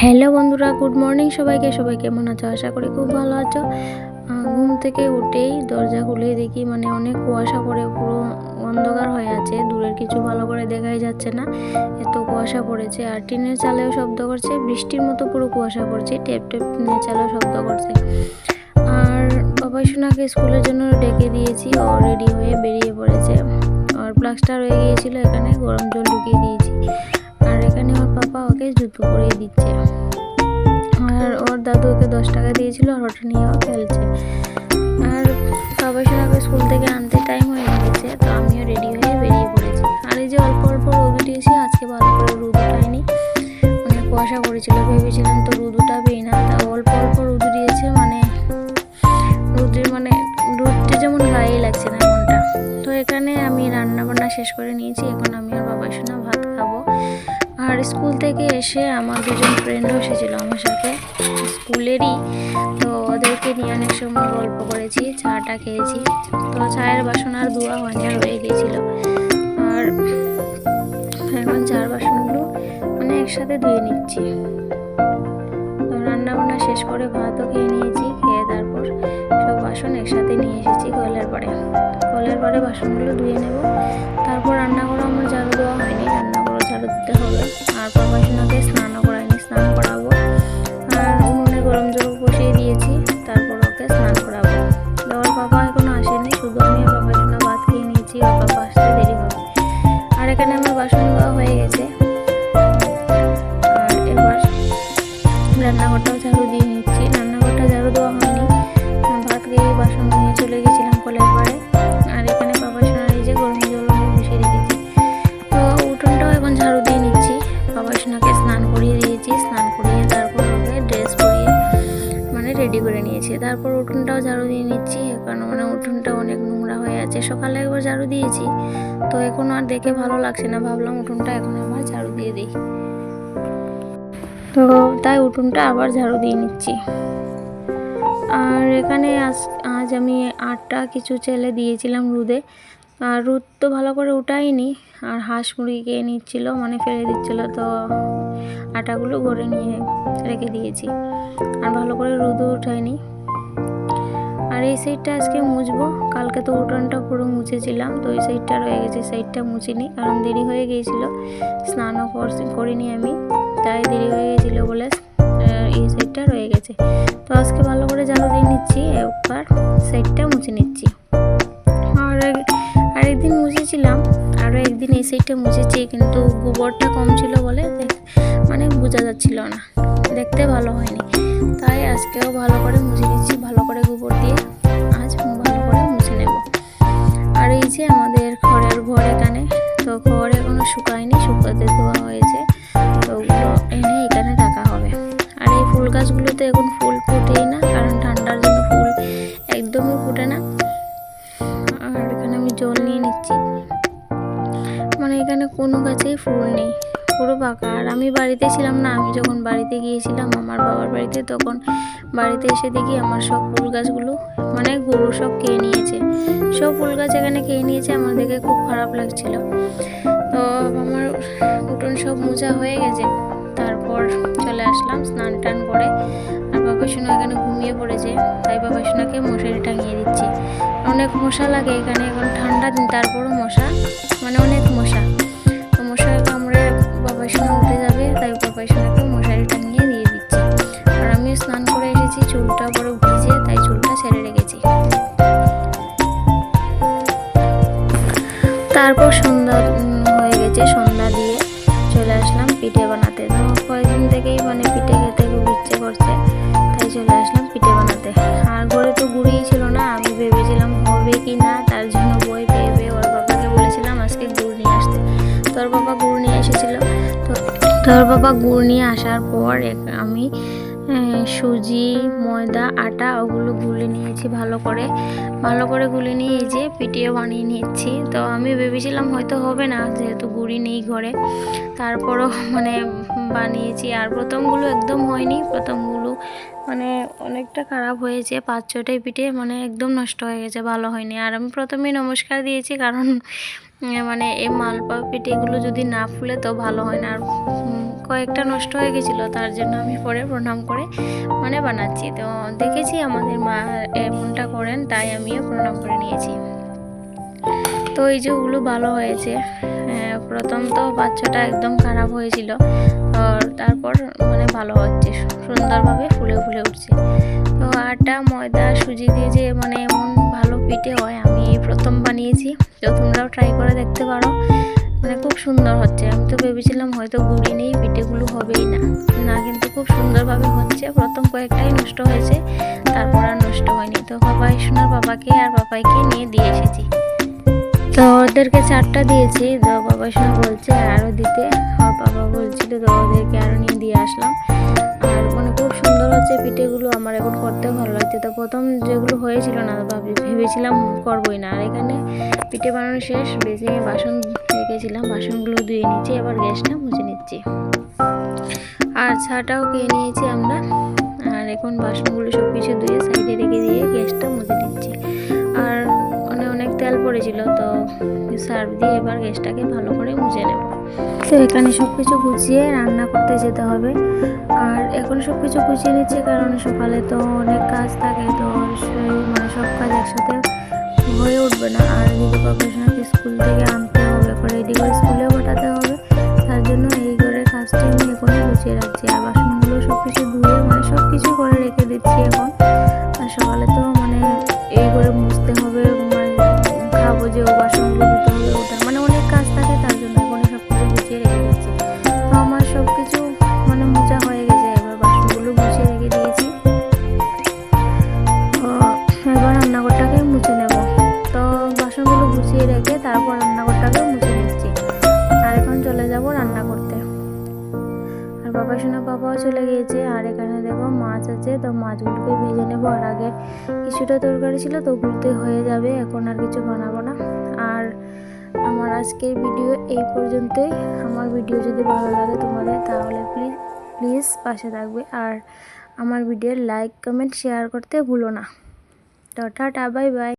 Hello বন্ধুরা, good morning সবাইকে। সবাই কেমন আছো? আশা করি খুব ভালো আছো। ঘুম থেকে উঠেই দরজা খুলে দেখি অনেক কুয়াশা পড়ে, পুরো অন্ধকার হয়ে আছে, দূরের কিছু ভালো করে দেখাই যাচ্ছে না, এত কুয়াশা পড়েছে। আর টিনের চালেও শব্দ করছে, বৃষ্টির মতো পুরো কুয়াশা পড়ছে, টেপ টেপ টিনের চালেও শব্দ করছে। আর বাবা সোনাকে স্কুলের জন্য ডেকে দিয়েছি, ও রেডি হয়ে বেরিয়ে পড়েছে। আর প্লাস্টার হয়ে গিয়েছিল, এখানে গরম জল ঢুকিয়ে দিয়েছি। আর এখানে ওর পাপা ওকে জুতো পরিয়ে দিচ্ছে। আর ওর দাদু ওকে 10 টাকা দিয়েছিল, আর ওটা নিয়ে ও খেলছে। আর বাবা সোনাকে স্কুল থেকে আনতে টাইম হয়ে গেছে, তো আমিও রেডি হয়ে বেরিয়ে পড়েছি। আর এই যে অল্প অল্প রোদ উঠিয়েছি, আজকে ভালো করে রোদ উঠায়নি, অনেক কুয়াশা পড়েছিল, ভেবেছিলাম তো রোদ উঠাবেই না, তা অল্প অল্প রোদ উঠিয়েছে। রোদটা যেমন গায়ে লাগছে না এমনটা। তো এখানে আমি রান্না বান্না শেষ করে নিয়েছি, এখন আমি আর বাবা সোনা ভাত খাবো। আর স্কুল থেকে এসে আমার দুজন ফ্রেন্ডও এসেছিলো আমার সাথে, স্কুলেরই। তো ওদেরকে নিয়ে অনেক সময় গল্প করেছি, চাটা খেয়েছি। তো চায়ের বাসন আর ধোয়া হয়নি, রয়ে গিয়েছিলো। আর এখন চার বাসনগুলো একসাথে ধুয়ে নিচ্ছি। তো রান্না বান্না শেষ করে ভাতও খেয়ে নিয়েছি, খেয়ে তারপর সব বাসন একসাথে নিয়ে এসেছি কলের পরে বাসনগুলো ধুয়ে নেব। তারপর রান্নাঘরও আমার ঝাড়ু দেওয়া হয়নি, রান্নাঘরও ঝাড়ু দিতে হবে। আর বাবা সোনাকে স্নানও করাইনি, স্নান করাবো। আর উনুনে গরম জল বসিয়ে দিয়েছি, তারপর ওকে স্নান করাবো। ওর বাবা এখনো আসেনি, শুধু আমি আর বাবা সোনা ভাত খেয়ে নিয়েছি, ওর বাবা আসতে দেরি হবে। আর এখানে আমার বাসন ধোয়া হয়ে গেছে। আর এবার রান্নাঘরটাও ঝাড়ু দিয়ে নিচ্ছি, রান্নাঘরটা ঝাড়ু দেওয়া হয়নি, ভাত খেয়ে বাসন নিয়ে চলে গেছিলাম কলের পাড়ে। আর এখানে বাবা সোনার এই যে গরম জল বসিয়ে রেখেছি। তো উঠোনটাও এখন ঝাড়ু দিয়ে নিচ্ছি, বাবা সোনাকে স্নান করিয়ে দিয়েছি, স্নান করিয়ে তারপর ওকে ড্রেস পরিয়ে রেডি করে নিয়েছি। তারপর উঠোনটাও ঝাড়ু দিয়ে নিচ্ছি, কারণ উঠোনটা অনেক নোংরা হয়ে আছে, সকালে একবার ঝাড়ু দিয়েছি, তো এখন আর দেখে ভালো লাগছে না, ভাবলাম উঠোনটা এখন আবার ঝাড়ু দিয়ে দিই। তো তাই উঠোনটা আবার ঝাড়ু দিয়ে নিচ্ছি। আর এখানে আজ আমি আটটা কিছু চেলে দিয়েছিলাম রোদে। আর রোদ তো ভালো করে উঠাইনি, আর হাঁস মুরগি খেয়ে নিচ্ছিল, ফেলে দিচ্ছিল, তো আটাগুলো ঘরে নিয়ে রেখে দিয়েছি। আর ভালো করে রোদও উঠাইনি। আর এই সাইডটা আজকে মুছবো, কালকে তো উঠোনটা পুরো মুছেছিলাম, তো এই সাইডটা রয়ে গেছে, সাইডটা মুছিনি, কারণ দেরি হয়ে গিয়েছিল, স্নানও করিনি আমি, তাই দেরি হয়ে গেছিলো বলে এই সাইডটা রয়ে গেছে। তো আজকে ভালো করে ঝাড়ু দিয়ে নিচ্ছি, একবার সাইডটা মুছে নিচ্ছি। আর একদিন মুছেছিলাম, আরও একদিন এই সাইডটা মুছেছি, কিন্তু গোবরটা কম ছিল বলে বোঝা যাচ্ছিল না, দেখতে ভালো হয়নি, তাই আজকেও ভালো করে মুছে দিচ্ছি, ভালো করে গোবর দিয়ে আজ ভালো করে মুছে নেব। আর এই যে আমাদের খড়ের ঘর এখানে, তো খড় এখনো শুকায়নি, শুকাতে দেওয়া হয়েছে, তো ওগুলো এনে এখানে রাখা হবে। আর এই ফুল গাছগুলোতে এখন ফুল ফোটেই না, কারণ ঠান্ডার জন্য ফুল একদমই ফোটে না। আর এখানে আমি জল নিয়ে নিচ্ছি, এখানে কোনো গাছেই ফুল নেই, পুরো ফাঁকা। আর আমি বাড়িতে ছিলাম না, আমি যখন বাড়িতে গিয়েছিলাম আমার বাবার বাড়িতে, তখন বাড়িতে এসে দেখি আমার সব ফুল গাছগুলো গরু সব খেয়ে নিয়েছে, সব ফুল গাছ এখানে খেয়ে নিয়েছে, আমার দেখে খুব খারাপ লাগছিল। তো আমার উঠোন সব মোছা হয়ে গেছে, তারপর চলে আসলাম স্নান টান করে। আর বাবা সোনা এখানে ঘুমিয়ে পড়েছে, তাই বাবা সোনাকে মশারি টাঙিয়ে দিচ্ছি। অনেক মশা লাগে এখানে, এখন ঠান্ডা দিন, তারপরও মশা অনেক মশা, তো মশার কামড়ে বাবা সোনা উঠে যাবে, তাই বাবা সোনাকে মশারি টাঙিয়ে দিয়ে দিচ্ছি। আর আমিও স্নান করে এসেছি, চুলটা বড় ভিজে, তাই চুলটা ছেড়ে রেখেছি। তারপর সন্ধ্যা হয়ে গেছে, সন্ধ্যা দিয়ে চলে আসলাম পিঠে বানাতে। তো কয়েকদিন থেকেই পিঠে খেতে খুব ইচ্ছে করছে, তাই চলে আসলাম পিঠে বানাতে। আর ঘরে তো গুড়িই ছিল না, আমি ভেবেছিলাম হবে কি না, তার জন্য বই পেয়ে ওর বাবাকে বলেছিলাম আজকে গুড় নিয়ে আসতে। তোর বাবা গুড় নিয়ে এসেছিল, তো তোর বাবা গুড় নিয়ে আসার পর আমি সুজি, ময়দা, আটা ওগুলো গুলে নিয়েছি, ভালো করে গুলে নিয়ে এই যে পিঠেও বানিয়ে নিচ্ছি। তো আমি ভেবেছিলাম হয়তো হবে না, যেহেতু গুড়ি নেই ঘরে, তারপরও বানিয়েছি। আর প্রথমগুলো একদম হয়নি, প্রথমগুলো অনেকটা খারাপ হয়েছে, 5-6টাই পিঠে একদম নষ্ট হয়ে গেছে, ভালো হয়নি। আর আমি প্রথমেই নমস্কার দিয়েছি, কারণ এই মালপোয়া পিঠেগুলো যদি না ফুলে তো ভালো হয় না, আর কয়েকটা নষ্ট হয়ে গেছিলো, তার জন্য আমি পরে প্রণাম করে মানে বানাচ্ছি। তো দেখেছি আমাদের মা এমনটা করেন, তাই আমিও প্রণাম করে নিয়েছি। তো এই যে ওগুলো ভালো হয়েছে। প্রথম তো বাচ্চাটা একদম খারাপ হয়েছিল, তো তারপর মানে ভালো হচ্ছে, সুন্দরভাবে ফুলে ফুলে উঠছে। তো আটা ময়দা সুজি দিয়ে যে মানে এমন ভালো পিঠে হয় আমি এই প্রথম বানিয়েছি। তো তোমরাও ট্রাই করে দেখতে পারো, মানে খুব সুন্দর হচ্ছে। আমি তো ভেবেছিলাম হয়তো গুঁড়ি নেই, পিঠেগুলো হবেই না, কিন্তু খুব সুন্দরভাবে হচ্ছে। প্রথম কয়েকটাই নষ্ট হয়েছে, তারপর আর নষ্ট হয়নি। তো বাবা সোনার বাবাকে আর বাবাইকে নিয়ে দিয়ে এসেছি। তো ওদেরকে 4টা দিয়েছি। তো বাবা সোনা বলছে আরও দিতে, আর বাবা বলছিল, তো ওদেরকে আরও নিয়ে দিয়ে আসলাম। আর মানে খুব সুন্দর হচ্ছে পিঠেগুলো, আমার এখন করতেও ভালো লাগছে। তো প্রথম যেগুলো হয়েছিল না, ভেবেছিলাম করবোই না। আর এখানে পিঠে বানানো শেষ, বেশি বাসন রেখেছিলাম, বাসনগুলো ধুয়ে নিচ্ছি, এবার গ্যাসটা মুছে নিচ্ছি। আর চাটাও খেয়ে নিয়েছি আমরা। আর এখন বাসনগুলো সব কিছু ধুয়ে সাইডে রেখে দিয়ে গ্যাসটা মুছে নিচ্ছি। আর অনেক তেল পড়েছিল, তো সার্ফ দিয়ে এবার গ্যাসটাকে ভালো করে মুছে নেব। তো এখানে সব কিছু গুছিয়ে রান্না করতে যেতে হবে। আর এখন সব কিছু গুছিয়ে নিচ্ছি, কারণ সকালে তো অনেক কাজ থাকে, তো মানে সব কাজ একসাথে হয়ে উঠবে না। আর এদিকে প্রফেশনালকে স্কুল থেকে আনতে হবে, করে রেডি করে স্কুলেও পাঠাতে হবে। তার জন্য এই ঘরের কাজটা আমি এখনই গুছিয়ে রাখছি। আর বাসনগুলো সব কিছু ধুয়ে মানে সব কিছু করে রেখে দিচ্ছি এখন। আর সকালে তো মানে এই করে মুছতে হবে, মানে খাবো যে ও বাসনগুলো ধুতে হবে, ওটা মানে অনেক কাজ থাকে, তার জন্য এখন সব কিছু গুছিয়ে রেখে দিচ্ছি। তো আমার সব কিছু মানে মোছা হয়ে গেছে, এবার বাসনগুলো গুছিয়ে রেখে দিয়েছি। তো এবার রান্নাঘরটাকে মুছে নেব। তো বাসনগুলো গুছিয়ে রেখে তারপর রান্নাঘরটাকে মুছে নিচ্ছি। আর এখন চলে যাব রান্না করতে। আর বাবা সোনা বাবাও চলে গিয়েছে। আর এখানে দেখো মাছ আছে, তো মাছগুলোকে ভেজে নেবো। আর আগে কিছুটা তরকারি ছিল, তো ওগুলোতে হয়ে যাবে, এখন আর কিছু বানাবো না। আর আমার আজকের ভিডিও এই পর্যন্তই। আমার ভিডিও যদি ভালো লাগে তোমাদের, তাহলে প্লিজ পাশে থাকবে। আর আমার ভিডিও লাইক কমেন্ট শেয়ার করতে ভুলো না। তো টাটা, বাই বাই।